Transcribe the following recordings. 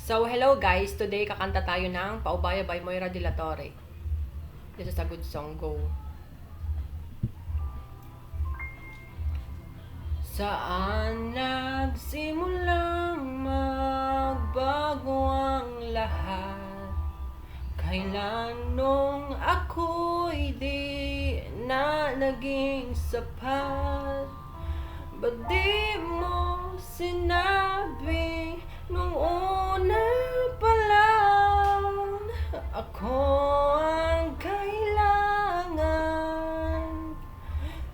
So, hello guys. Today, kakanta tayo ng Paubaya by Moira de la Torre. This is a good song. Go. Saan nagsimulang magbago ang lahat? Kailan nung ako'y di na naging sapat? Ba't di mo sinabi nung una pa lang ako ang kailangan,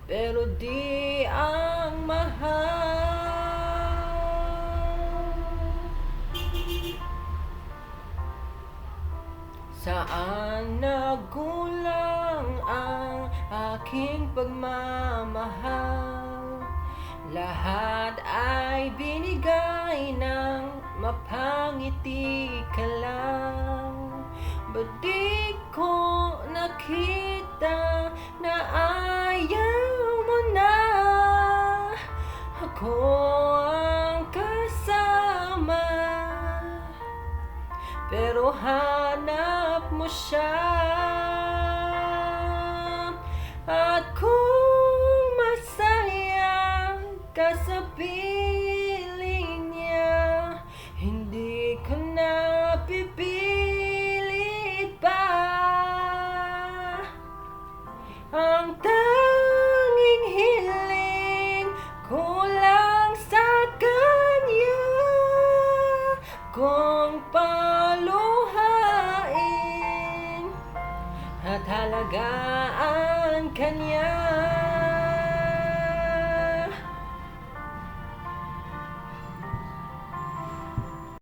pero di ang mahal? Saan nagulang ang aking pagmamahal? Lahat ay binigay ng mapangiti ka lang. Ba't di ko nakita na ayaw mo na ako ang kasama, pero hanap mo siya? At kung masaya ka sa piling niya, hindi ko na pipilit pa. Ang tanging hiling ko lang sa kanya, kung paluhain at halagaan kanya.